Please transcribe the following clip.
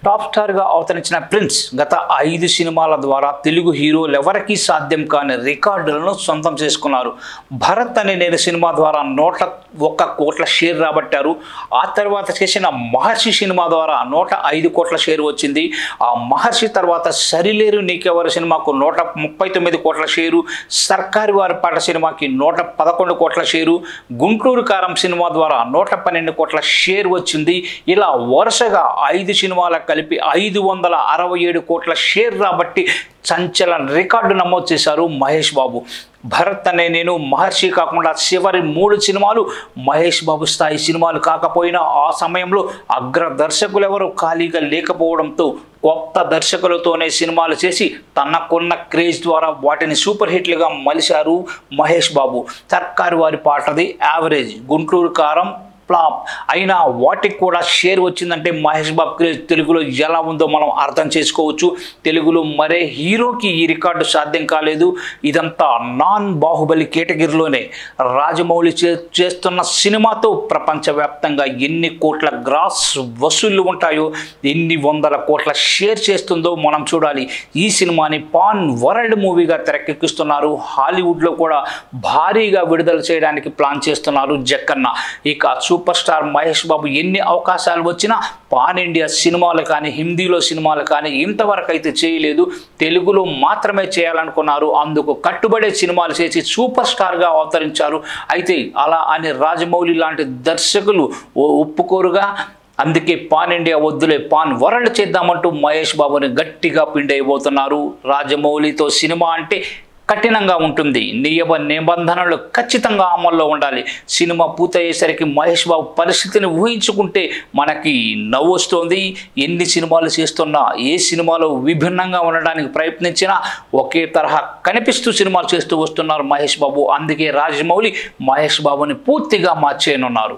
Top స్టార్గా అవతరించిన prince గత 5 సినిమాల ద్వారా తెలుగు హీరోలెవరికీ సాధ్యం కాని రికార్డులను సొంతం చేసుకున్నారు. భరత్ అనే నేను సినిమా ద్వారా 101 కోట్ల షేర్ రాబట్టారు. ఆ తర్వాత చేసిన మహర్షి సినిమా ద్వారా 105 కోట్ల షేర్ వచ్చింది. ఆ మహర్షి తర్వాత సరిలేరు నీకెవరు సినిమాకు 139 కోట్ల షేరు, సర్కారు వారి పాట సినిమాకి 111 కోట్ల షేరు, గుంటూరు కారం సినిమా ద్వారా 112 కోట్ల షేర్ వచ్చింది. ఇలా వరుసగా 5 సినిమాల కలిపి 567 కోట్ల షేర్ రాబట్టి సంచలన రికార్డు నమోదు చేశారు మహేష్ బాబు. భరత్ అనే నేను, మహర్షి కాకుండా చివరి 3 సినిమాలు మహేష్ బాబు స్థాయి సినిమాలు కాకపోయినా ఆ సమయంలో అగ్ర దర్శకులు ఎవరు ఖాళీగా లేకపోవడంతో కొత్త దర్శకులతోనే సినిమాలు చేసి తనకున్న క్రేజ్ ద్వారా వాటిని సూపర్ హిట్లుగా మలిచారు మహేష్ బాబు. సర్కారు వారి పాటది యావరేజ్, గుంటూరు కారం ఫ్లాప్ అయినా వాటికి కూడా షేర్ వచ్చిందంటే మహేష్ బాబు క్రేజ్ తెలుగులో ఎలా ఉందో మనం అర్థం చేసుకోవచ్చు. తెలుగులో మరే హీరోకి ఈ రికార్డు సాధ్యం కాలేదు. ఇదంతా నాన్ బాహుబలి కేటగిరీలోనే. రాజమౌళి చేస్తున్న సినిమాతో ప్రపంచవ్యాప్తంగా ఎన్ని కోట్ల గ్రాస్ వసూళ్లు ఉంటాయో, ఎన్ని వందల కోట్ల షేర్ చేస్తుందో మనం చూడాలి. ఈ సినిమాని పాన్ వరల్డ్ మూవీగా తెరకెక్కిస్తున్నారు. హాలీవుడ్లో కూడా భారీగా విడుదల చేయడానికి ప్లాన్ చేస్తున్నారు జక్కన్న. ఇక సూపర్ స్టార్ మహేష్ బాబు ఎన్ని అవకాశాలు వచ్చినా పాన్ ఇండియా సినిమాలు కానీ, హిందీలో సినిమాలు కానీ ఇంతవరకు అయితే చేయలేదు. తెలుగులో మాత్రమే చేయాలనుకున్నారు. అందుకు కట్టుబడే సినిమాలు చేసి సూపర్ స్టార్గా అవతరించారు. అయితే అలా అని రాజమౌళి లాంటి దర్శకులు ఒప్పుకోరుగా. అందుకే పాన్ ఇండియా వద్దులే, పాన్ వరల్డ్ చేద్దామంటూ మహేష్ బాబుని గట్టిగా పిండైపోతున్నారు. రాజమౌళితో సినిమా అంటే కఠినంగా ఉంటుంది. నియమ నిబంధనలు ఖచ్చితంగా అమల్లో ఉండాలి. సినిమా పూర్తయ్యేసరికి మహేష్ బాబు పరిస్థితిని ఊహించుకుంటే మనకి నవ్వు వస్తుంది. ఎన్ని సినిమాలు చేస్తున్నా, ఏ సినిమాలో విభిన్నంగా ఉండడానికి ప్రయత్నించినా ఒకే తరహా కనిపిస్తూ సినిమాలు చేస్తూ వస్తున్నారు మహేష్ బాబు. అందుకే రాజమౌళి మహేష్ బాబుని పూర్తిగా మార్చేయనున్నారు.